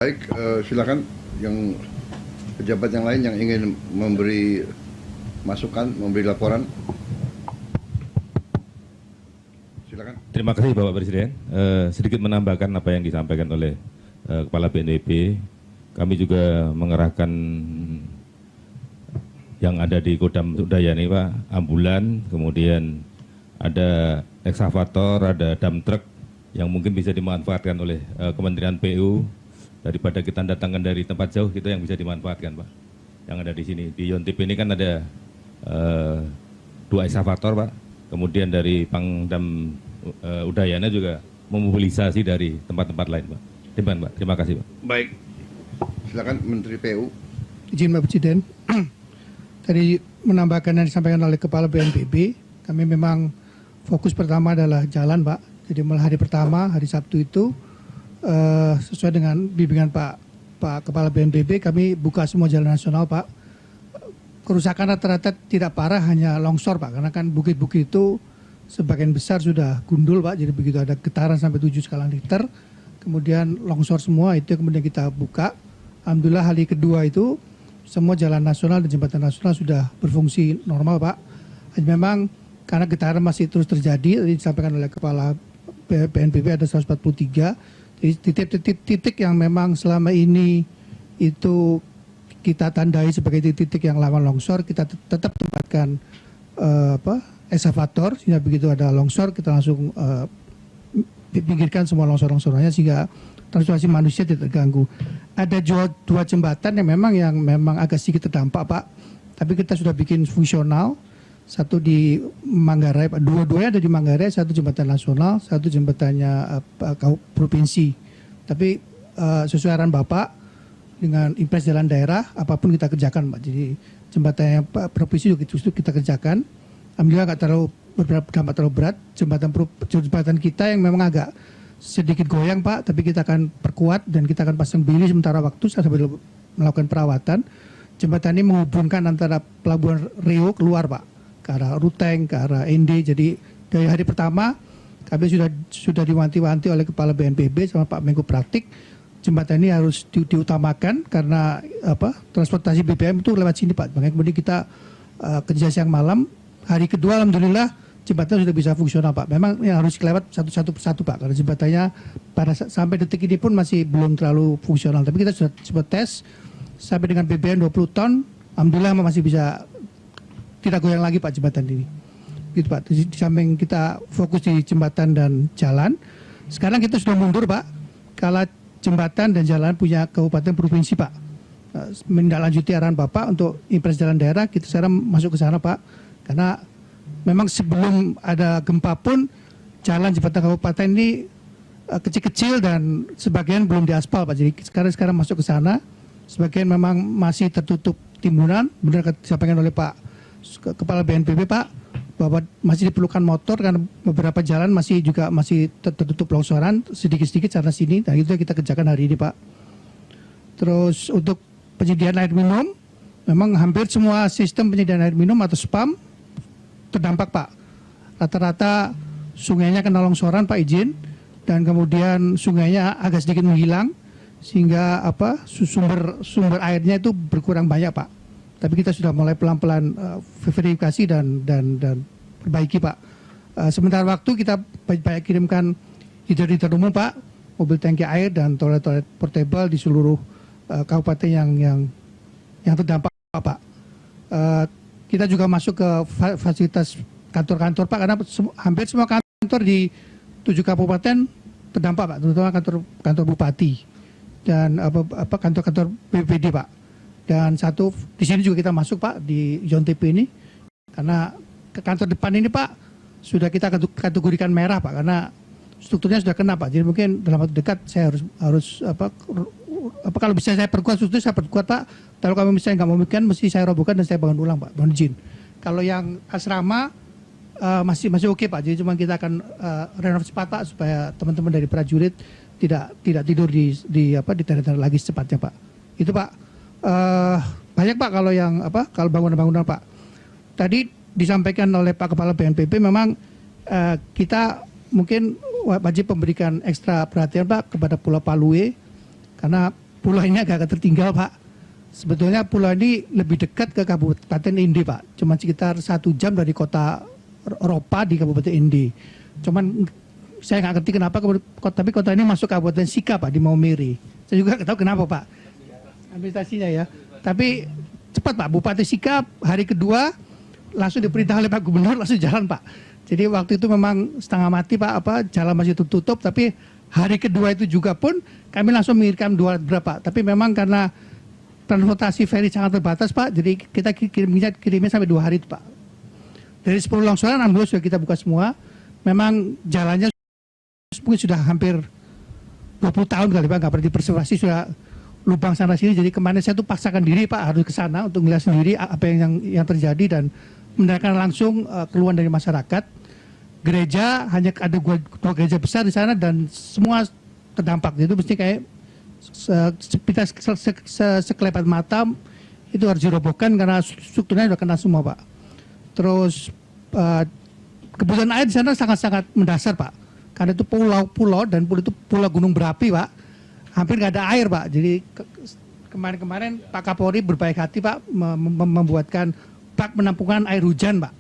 Baik, silakan yang pejabat yang lain yang ingin memberi masukan, memberi laporan. Silakan. Terima kasih Bapak Presiden. Sedikit menambahkan apa yang disampaikan oleh Kepala BNPB. Kami juga mengerahkan yang ada di Kodam Udayana Pak, ambulan, kemudian ada eksavator, ada dump truck yang mungkin bisa dimanfaatkan oleh Kementerian PU. Daripada kita datangkan dari tempat jauh, kita yang bisa dimanfaatkan Pak. Yang ada di sini, di Yontip ini kan ada 2 eksavator Pak. Kemudian dari Pangdam Udayana juga memobilisasi dari tempat-tempat lain Pak. Terima kasih Pak. Baik, silakan Menteri PU. Izin Pak Presiden, tadi menambahkan yang disampaikan oleh Kepala BNPB, kami memang fokus pertama adalah jalan Pak. Jadi mulai hari pertama, hari Sabtu itu, sesuai dengan bimbingan Pak Kepala BNPB, kami buka semua jalan nasional Pak. Kerusakan rata-rata tidak parah, hanya longsor Pak, karena kan bukit-bukit itu sebagian besar sudah gundul Pak, jadi begitu ada getaran sampai 7 skala Richter, kemudian longsor semua, itu kemudian kita buka. Alhamdulillah hari kedua itu semua jalan nasional dan jembatan nasional sudah berfungsi normal Pak. Memang karena getaran masih terus terjadi, tadi disampaikan oleh Kepala BNPB ada 143, jadi titik-titik yang memang selama ini itu kita tandai sebagai titik-titik yang rawan longsor, kita tetap tempatkan eksavator, sehingga begitu ada longsor kita langsung pinggirkan semua longsor-longsornya sehingga transportasi manusia tidak terganggu. Ada 2 jembatan yang memang agak sedikit terdampak Pak, tapi kita sudah bikin fungsional. Satu di Manggarai Pak, dua-duanya ada di Manggarai, satu jembatan nasional, satu jembatannya provinsi. Tapi sesuai arahan Bapak dengan impres jalan daerah, apapun kita kerjakan Pak. Jadi jembatannya provinsi juga itu kita kerjakan. Alhamdulillah nggak terlalu berdampak terlalu berat. Jembatan kita yang memang agak sedikit goyang Pak, tapi kita akan perkuat dan kita akan pasang bili sementara waktu sambil melakukan perawatan. Jembatan ini menghubungkan antara Pelabuhan Riau keluar Pak, ke arah Ruteng, ke arah Ende. Jadi dari hari pertama kami sudah diwanti-wanti oleh Kepala BNPB sama Pak Menko Praktik, jembatan ini harus diutamakan karena transportasi BBM itu lewat sini Pak. Makanya kemudian kita kerja siang malam. Hari kedua alhamdulillah jembatan sudah bisa fungsional Pak. Memang yang harus lewat satu persatu Pak, karena jembatannya sampai detik ini pun masih belum terlalu fungsional. Tapi kita sudah tes sampai dengan BBM 20 ton, alhamdulillah masih bisa tidak goyang lagi Pak jembatan ini. Gitu Pak. Di samping kita fokus di jembatan dan jalan, sekarang kita sudah mundur Pak. Kalau jembatan dan jalan punya kabupaten provinsi Pak. Menindaklanjuti arahan Bapak untuk impres jalan daerah, kita sekarang masuk ke sana Pak. Karena memang sebelum ada gempa pun jalan jembatan kabupaten ini kecil-kecil dan sebagian belum diaspal Pak. Jadi sekarang masuk ke sana. Sebagian memang masih tertutup timbunan. Benar disampaikan oleh Pak Kepala BNPB Pak, bahwa masih diperlukan motor karena beberapa jalan masih tertutup longsoran sedikit-sedikit sana sini. Nah itu yang kita kerjakan hari ini Pak. Terus untuk penyediaan air minum, memang hampir semua sistem penyediaan air minum atau SPAM terdampak Pak. Rata-rata sungainya kena longsoran Pak, izin, dan kemudian sungainya agak sedikit menghilang sehingga sumber airnya itu berkurang banyak Pak. Tapi kita sudah mulai pelan-pelan verifikasi dan perbaiki Pak. Sementara waktu kita banyak kirimkan hidrometer umum Pak, mobil tangki air dan toilet-toilet portable di seluruh kabupaten yang terdampak Pak. Kita juga masuk ke fasilitas kantor-kantor Pak, karena hampir semua kantor di 7 kabupaten terdampak Pak, terutama kantor bupati dan kantor-kantor BPD Pak. Dan satu di sini juga kita masuk Pak di Yontip ini, karena ke kantor depan ini Pak sudah kita kategorikan merah Pak, karena strukturnya sudah kena Pak. Jadi mungkin dalam waktu dekat saya harus kalau bisa saya perkuat struktur, saya perkuat Pak. Kalau kami misalnya nggak memungkinkan, mesti saya robohkan dan saya bangun ulang Pak. Mohon izin. Kalau yang asrama masih oke Pak. Jadi cuma kita akan renov cepat Pak, supaya teman-teman dari prajurit tidak tidur di tenda-tenda lagi secepatnya Pak. Itu Pak. Banyak Pak kalau bangunan-bangunan Pak. Tadi disampaikan oleh Pak Kepala BNPB, memang kita mungkin wajib memberikan ekstra perhatian Pak kepada Pulau Palue, karena pulau ini agak tertinggal Pak. Sebetulnya pulau ini lebih dekat ke Kabupaten Indi Pak. Cuma sekitar 1 jam dari kota Ropa di Kabupaten Indi. Cuman saya nggak ngerti kenapa, tapi kota ini masuk Kabupaten Sika Pak, di Maumere. Saya juga nggak tahu kenapa Pak. Administrasinya ya. Tapi cepat Pak, Bupati Sika hari kedua langsung diperintah oleh Pak Gubernur langsung jalan Pak. Jadi waktu itu memang setengah mati Pak, jalan masih tutup, tapi hari kedua itu juga pun kami langsung mengirimkan 2 alat berat Pak. Tapi memang karena transportasi ferry sangat terbatas Pak, jadi kita kirimnya sampai 2 hari itu Pak. Dari 10 longsoran, alhamdulillah sudah kita buka semua. Memang jalannya mungkin sudah hampir 20 tahun kali Pak, nggak pernah dipreservasi, sudah lubang sana sini. Jadi kemarin saya tuh paksakan diri Pak harus ke sana untuk melihat sendiri apa yang terjadi dan mendengarkan langsung keluhan dari masyarakat. Gereja hanya ada 2 gereja besar di sana dan semua terdampak. Itu mesti kayak sekelebat mata itu harus dirobohkan karena strukturnya sudah kena semua Pak. Terus kebutuhan air di sana sangat-sangat mendasar Pak. Karena itu pulau-pulau dan pulau itu pulau gunung berapi Pak. Hampir nggak ada air Pak. Jadi kemarin Pak Kapolri berbaik hati Pak membuatkan bak penampungan air hujan Pak.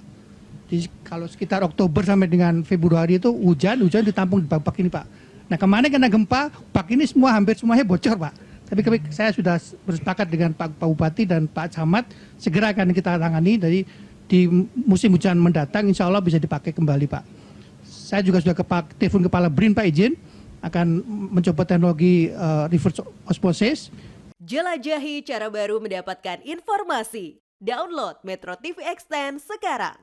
Jadi kalau sekitar Oktober sampai dengan Februari itu hujan ditampung di bak ini Pak. Nah kemarin kena gempa, bak ini hampir semuanya bocor Pak. Tapi saya sudah bersepakat dengan Pak Bupati dan Pak Camat, segera akan kita tangani. Jadi di musim hujan mendatang insya Allah bisa dipakai kembali Pak. Saya juga sudah telepon Kepala BRIN Pak izin, akan mencoba teknologi reverse osmosis. Jelajahi cara baru mendapatkan informasi. Download Metro TV Extend sekarang.